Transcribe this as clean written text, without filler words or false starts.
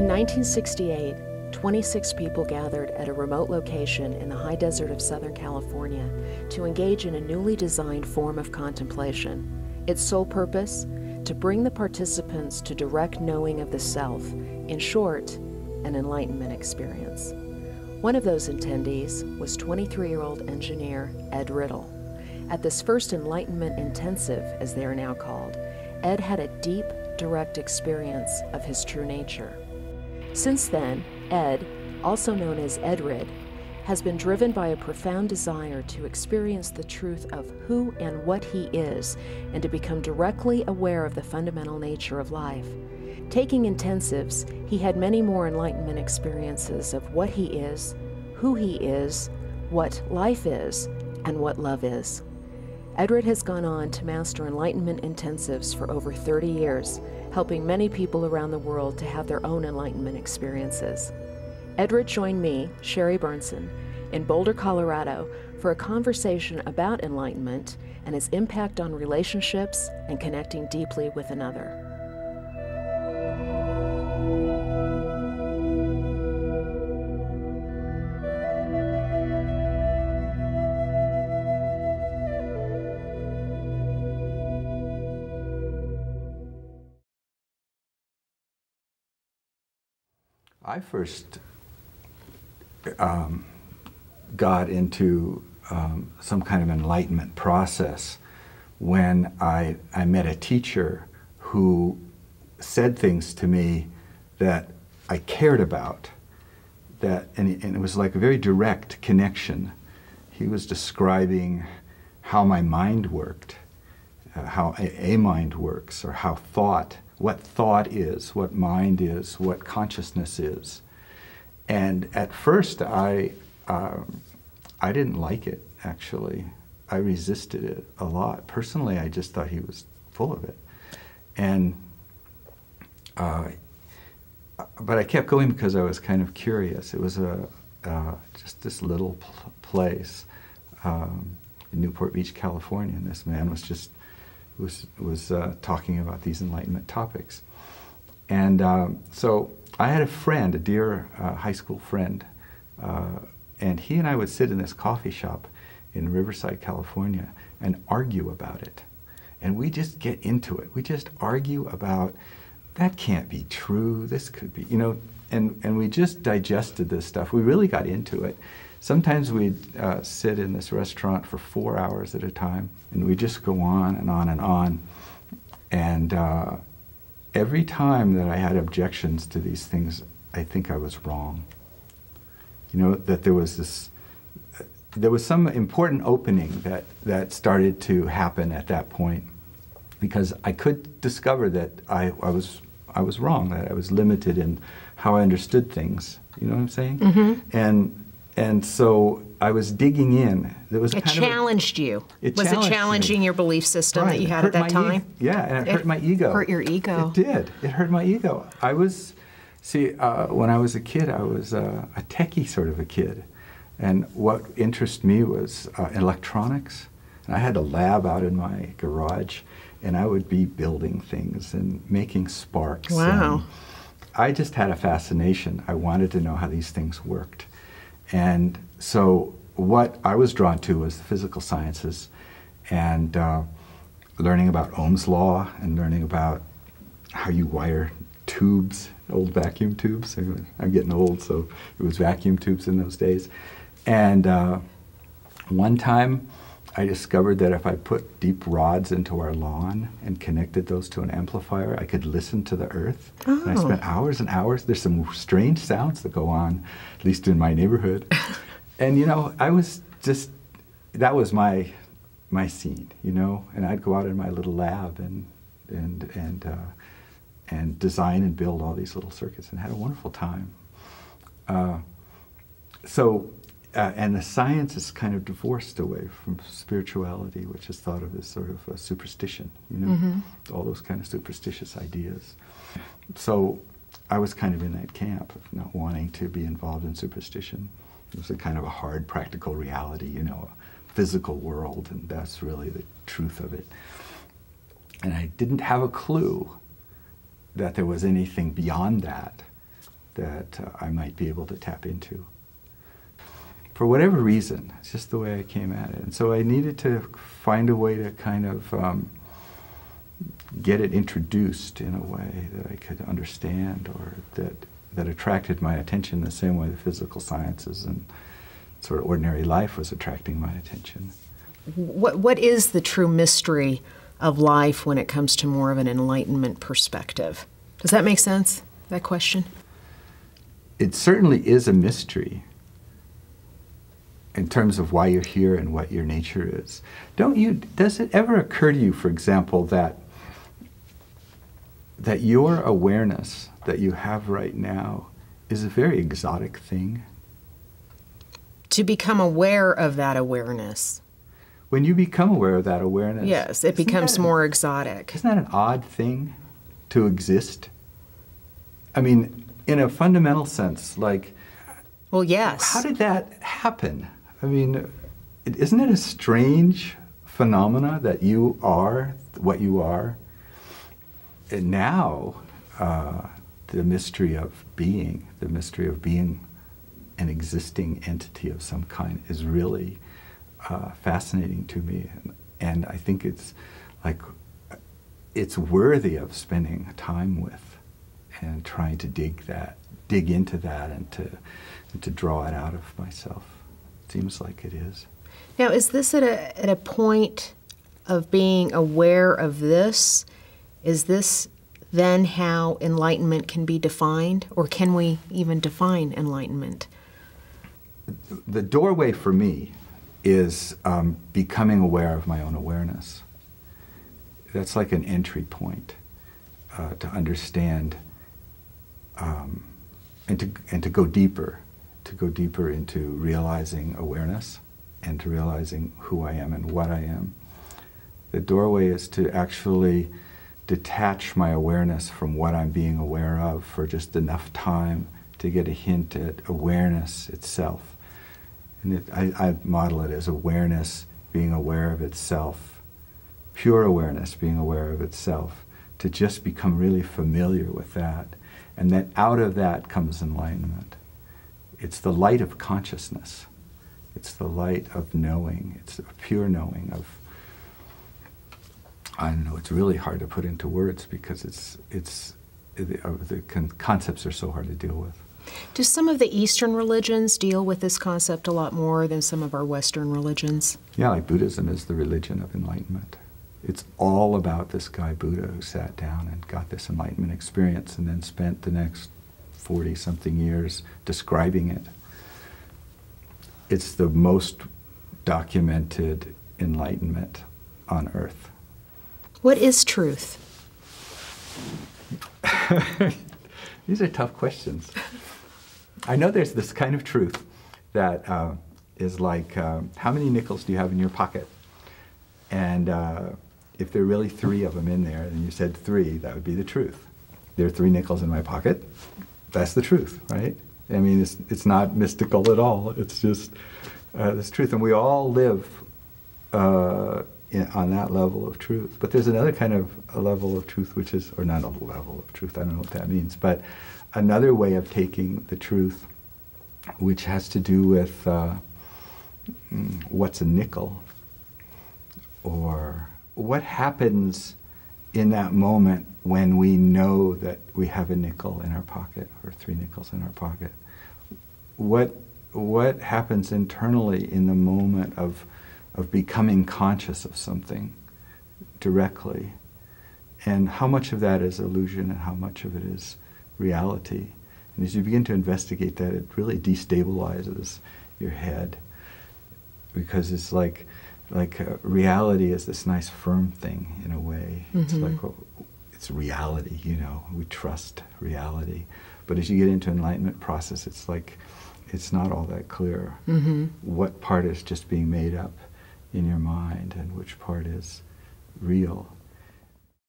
In 1968, 26 people gathered at a remote location in the high desert of Southern California to engage in a newly designed form of contemplation. Its sole purpose? To bring the participants to direct knowing of the self, in short, an enlightenment experience. One of those attendees was 23-year-old engineer Ed Riddle. At this first Enlightenment Intensive, as they are now called, Ed had a deep, direct experience of his true nature. Since then, Ed, also known as Edrid, has been driven by a profound desire to experience the truth of who and what he is, and to become directly aware of the fundamental nature of life. Taking intensives, he had many more enlightenment experiences of what he is, who he is, what life is, and what love is. Edrid has gone on to master enlightenment intensives for over 30 years, helping many people around the world to have their own enlightenment experiences. Edrid joined me, Shari Bernson, in Boulder, Colorado, for a conversation about enlightenment and its impact on relationships and connecting deeply with another. I first got into some kind of enlightenment process when I met a teacher who said things to me that I cared about, and it was like a very direct connection. He was describing how my mind worked, how a mind works, or how what thought is, what mind is, what consciousness is. And at first I didn't like it, actually. I resisted it a lot. Personally, I just thought he was full of it. And, but I kept going because I was kind of curious. It was just this little place in Newport Beach, California, and this man was just was talking about these enlightenment topics. And so I had a friend, a dear high school friend, and he and I would sit in this coffee shop in Riverside, California, and argue about it. And we just get into it. We just argue about, that can't be true, this could be, you know, and we just digested this stuff. We really got into it. Sometimes we'd sit in this restaurant for 4 hours at a time, and we'd just go on and on and on. And every time that I had objections to these things, I think I was wrong. You know, that there was some important opening that started to happen at that point, because I could discover that I was wrong, that I was limited in how I understood things. You know what I'm saying? Mm-hmm. And so I was digging in. It challenged you. Was it challenging your belief system that you had at that time? Yeah, and it hurt my ego. Hurt your ego. It did. It hurt my ego. I was, when I was a kid, I was a techie sort of a kid. And what interested me was electronics. And I had a lab out in my garage, and I would be building things and making sparks. Wow. I just had a fascination. I wanted to know how these things worked. And so what I was drawn to was the physical sciences, and learning about Ohm's law and learning about how you wire tubes, old vacuum tubes. I'm getting old, so it was vacuum tubes in those days. And one time I discovered that if I put deep rods into our lawn and connected those to an amplifier, I could listen to the earth. Oh. And I spent hours and hours. There's some strange sounds that go on, at least in my neighborhood. And you know, I was just, that was my scene, you know. And I'd go out in my little lab and design and build all these little circuits, and had a wonderful time. And the science is kind of divorced away from spirituality, which is thought of as sort of a superstition, you know, mm-hmm. all those kind of superstitious ideas. So I was kind of in that camp of not wanting to be involved in superstition. It was a kind of a hard, practical reality, you know, a physical world, and that's really the truth of it. And I didn't have a clue that there was anything beyond that, that I might be able to tap into. For whatever reason, it's just the way I came at it. And so I needed to find a way to kind of get it introduced in a way that I could understand, or that attracted my attention the same way the physical sciences and sort of ordinary life was attracting my attention. What is the true mystery of life when it comes to more of an Enlightenment perspective? Does that make sense, that question? It certainly is a mystery in terms of why you're here and what your nature is. Does it ever occur to you, for example, that your awareness that you have right now is a very exotic thing? To become aware of that awareness. When you become aware of that awareness... Yes, it becomes more exotic. Isn't that an odd thing to exist? I mean, in a fundamental sense, like... Well, yes. How did that happen? I mean, isn't it a strange phenomena that you are what you are? And now, the mystery of being an existing entity of some kind is really fascinating to me. And I think it's worthy of spending time with and trying to dig into that and to draw it out of myself. It seems like it is. Now, is this at a point of being aware of this? Is this then how enlightenment can be defined, or can we even define enlightenment? The doorway for me is becoming aware of my own awareness. That's like an entry point to understand and to go deeper into realizing awareness and to realizing who I am and what I am. The doorway is to actually detach my awareness from what I'm being aware of for just enough time to get a hint at awareness itself. And I model it as awareness being aware of itself, pure awareness being aware of itself, to just become really familiar with that. And then out of that comes enlightenment. It's the light of consciousness. It's the light of knowing. It's a pure knowing of, I don't know, it's really hard to put into words because the concepts are so hard to deal with. Do some of the Eastern religions deal with this concept a lot more than some of our Western religions? Yeah, like Buddhism is the religion of enlightenment. It's all about this guy Buddha who sat down and got this enlightenment experience and then spent the next 40-something years describing it. It's the most documented enlightenment on earth. What is truth? These are tough questions. I know there's this kind of truth that is like, how many nickels do you have in your pocket? And if there are really 3 of them in there, and you said 3, that would be the truth. There are 3 nickels in my pocket. That's the truth, right? I mean, it's not mystical at all. It's just this truth. And we all live on that level of truth. But there's another kind of a level of truth, which is, or not a level of truth, I don't know what that means, but another way of taking the truth, which has to do with what's a nickel, or what happens in that moment when we know that we have a nickel in our pocket or 3 nickels in our pocket. What happens internally in the moment of becoming conscious of something directly, and how much of that is illusion and how much of it is reality. And as you begin to investigate that, it really destabilizes your head, because it's like reality is this nice firm thing in a way. Mm-hmm. It's like, well, it's reality, you know, we trust reality. But as you get into enlightenment process, it's like, it's not all that clear. Mm-hmm. What part is just being made up in your mind and which part is real.